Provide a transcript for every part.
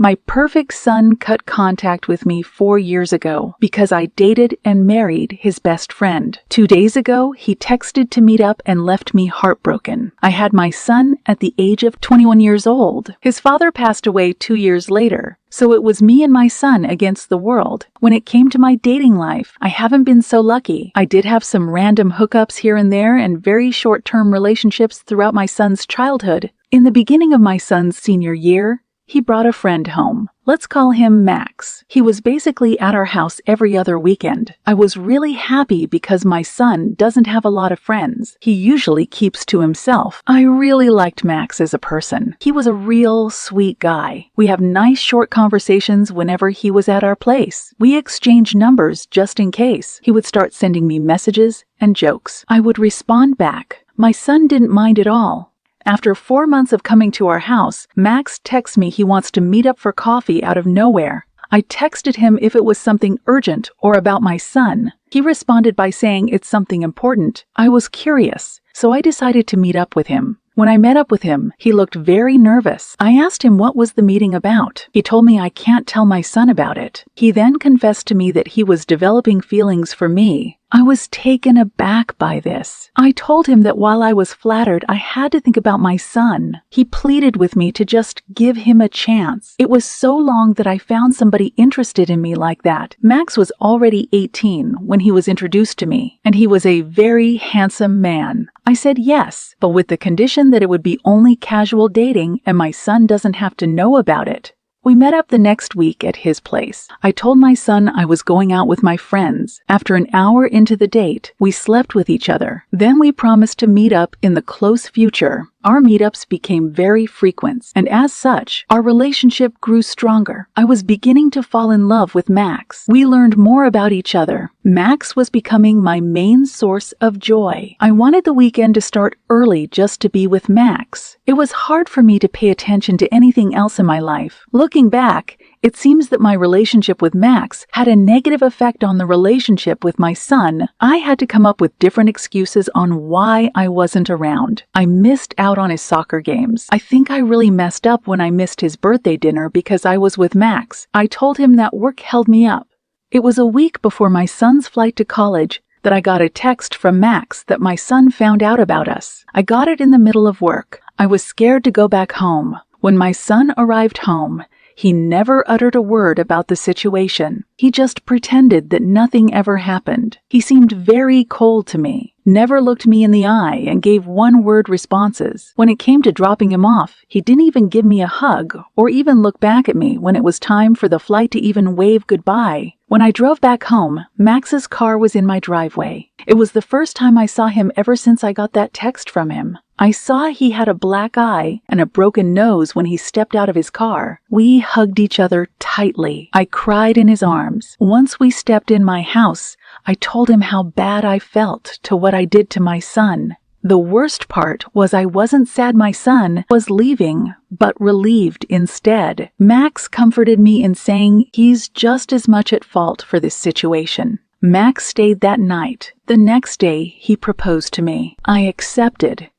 My perfect son cut contact with me 4 years ago because I dated and married his best friend. 2 days ago, he texted to meet up and left me heartbroken. I had my son at the age of 21 years old. His father passed away 2 years later. So it was me and my son against the world. When it came to my dating life, I haven't been so lucky. I did have some random hookups here and there and very short-term relationships throughout my son's childhood. In the beginning of my son's senior year, he brought a friend home. Let's call him Max. He was basically at our house every other weekend. I was really happy because my son doesn't have a lot of friends. He usually keeps to himself. I really liked Max as a person. He was a real sweet guy. We have nice short conversations whenever he was at our place. We exchanged numbers just in case. He would start sending me messages and jokes. I would respond back. My son didn't mind at all. After 4 months of coming to our house, Max texts me he wants to meet up for coffee out of nowhere. I texted him if it was something urgent or about my son. He responded by saying it's something important. I was curious, so I decided to meet up with him. When I met up with him, he looked very nervous. I asked him what was the meeting about. He told me I can't tell my son about it. He then confessed to me that he was developing feelings for me. I was taken aback by this. I told him that while I was flattered, I had to think about my son. He pleaded with me to just give him a chance. It was so long that I found somebody interested in me like that. Max was already 18 when he was introduced to me, and he was a very handsome man. I said yes, but with the condition that it would be only casual dating and my son doesn't have to know about it. We met up the next week at his place. I told my son I was going out with my friends. After an hour into the date, we slept with each other. Then we promised to meet up in the close future. Our meetups became very frequent, and as such, our relationship grew stronger. I was beginning to fall in love with Max. We learned more about each other. Max was becoming my main source of joy. I wanted the weekend to start early just to be with Max. It was hard for me to pay attention to anything else in my life. Looking back, it seems that my relationship with Max had a negative effect on the relationship with my son. I had to come up with different excuses on why I wasn't around. I missed out on his soccer games. I think I really messed up when I missed his birthday dinner because I was with Max. I told him that work held me up. It was a week before my son's flight to college that I got a text from Max that my son found out about us. I got it in the middle of work. I was scared to go back home. When my son arrived home, he never uttered a word about the situation. He just pretended that nothing ever happened. He seemed very cold to me, never looked me in the eye, and gave one-word responses. When it came to dropping him off, he didn't even give me a hug or even look back at me when it was time for the flight to even wave goodbye. When I drove back home, Max's car was in my driveway. It was the first time I saw him ever since I got that text from him. I saw he had a black eye and a broken nose when he stepped out of his car. We hugged each other tightly. I cried in his arms. Once we stepped in my house, I told him how bad I felt to what I did to my son. The worst part was I wasn't sad my son was leaving, but relieved instead. Max comforted me in saying he's just as much at fault for this situation. Max stayed that night. The next day, he proposed to me. I accepted.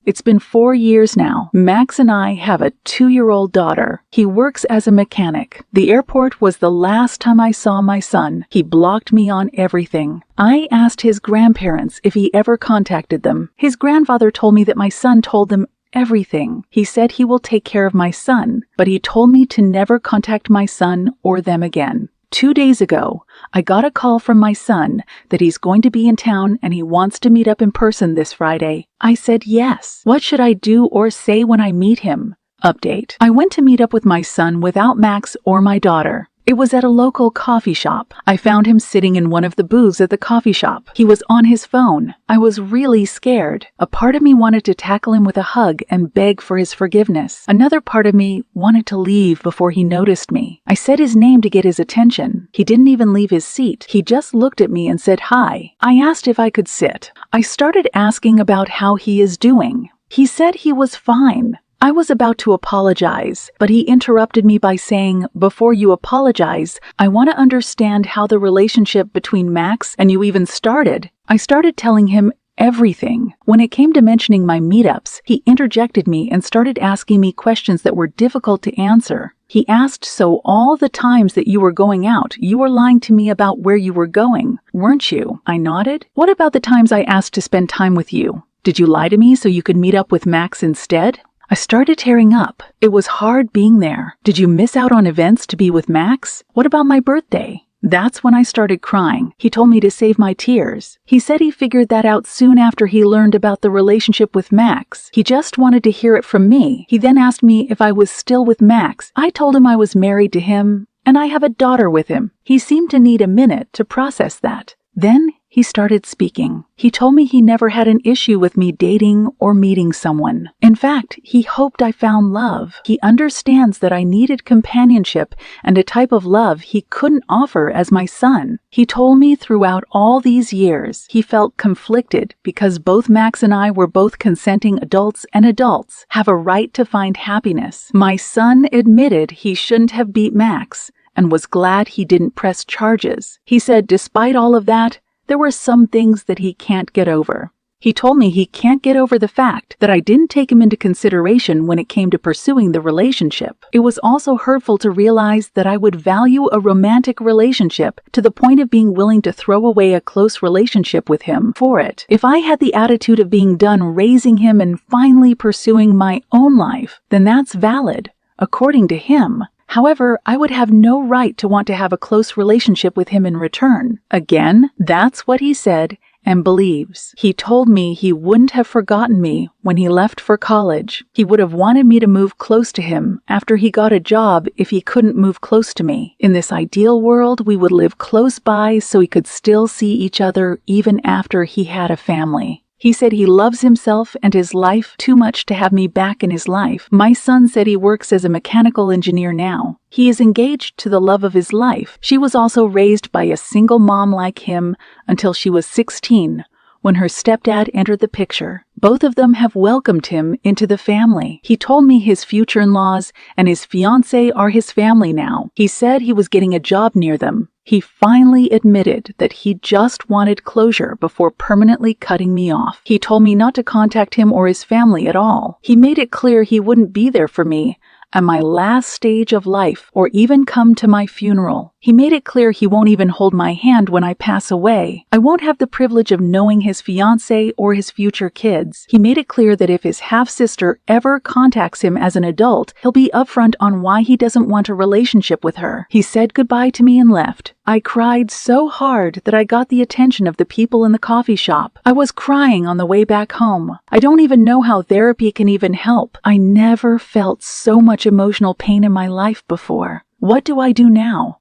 It's been 4 years now. Max and I have a 2-year-old daughter. He works as a mechanic. The airport was the last time I saw my son. He blocked me on everything. I asked his grandparents if he ever contacted them. His grandfather told me that my son told them everything. He said he will take care of my son, but he told me to never contact my son or them again. 2 days ago, I got a call from my son that he's going to be in town and he wants to meet up in person this Friday. I said yes. What should I do or say when I meet him? Update. I went to meet up with my son without Max or my daughter. It was at a local coffee shop. I found him sitting in one of the booths at the coffee shop. He was on his phone. I was really scared. A part of me wanted to tackle him with a hug and beg for his forgiveness. Another part of me wanted to leave before he noticed me. I said his name to get his attention. He didn't even leave his seat. He just looked at me and said hi. I asked if I could sit. I started asking about how he is doing. He said he was fine. I was about to apologize, but he interrupted me by saying, "Before you apologize, I want to understand how the relationship between Max and you even started." I started telling him Everything. When it came to mentioning my meetups, he interjected me and started asking me questions that were difficult to answer. He asked, "So all the times that you were going out, you were lying to me about where you were going, weren't you?" I nodded. "What about the times I asked to spend time with you? Did you lie to me so you could meet up with Max instead?" I started tearing up. It was hard being there. Did you miss out on events to be with Max? What about my birthday? That's when I started crying. He told me to save my tears. He said he figured that out soon after he learned about the relationship with Max. He just wanted to hear it from me. He then asked me if I was still with Max. I told him I was married to him, and I have a daughter with him. He seemed to need a minute to process that. Then he started speaking. He told me he never had an issue with me dating or meeting someone. In fact, he hoped I found love. He understands that I needed companionship and a type of love he couldn't offer as my son. He told me throughout all these years he felt conflicted because both Max and I were both consenting adults, and adults have a right to find happiness. My son admitted he shouldn't have beat Max and was glad he didn't press charges. He said despite all of that, there were some things that he can't get over. He told me he can't get over the fact that I didn't take him into consideration when it came to pursuing the relationship. It was also hurtful to realize that I would value a romantic relationship to the point of being willing to throw away a close relationship with him for it. If I had the attitude of being done raising him and finally pursuing my own life, then that's valid, according to him. However, I would have no right to want to have a close relationship with him in return. Again, that's what he said and believes. He told me he wouldn't have forgotten me when he left for college. He would have wanted me to move close to him after he got a job if he couldn't move close to me. In this ideal world, we would live close by so we could still see each other even after he had a family. He said he loves himself and his life too much to have me back in his life. My son said he works as a mechanical engineer now. He is engaged to the love of his life. She was also raised by a single mom like him until she was 16, when her stepdad entered the picture. Both of them have welcomed him into the family. He told me his future in-laws and his fiancée are his family now. He said he was getting a job near them. He finally admitted that he just wanted closure before permanently cutting me off. He told me not to contact him or his family at all. He made it clear he wouldn't be there for me at my last stage of life or even come to my funeral. He made it clear he won't even hold my hand when I pass away. I won't have the privilege of knowing his fiancée or his future kids. He made it clear that if his half-sister ever contacts him as an adult, he'll be upfront on why he doesn't want a relationship with her. He said goodbye to me and left. I cried so hard that I got the attention of the people in the coffee shop. I was crying on the way back home. I don't even know how therapy can even help. I never felt so much emotional pain in my life before. What do I do now?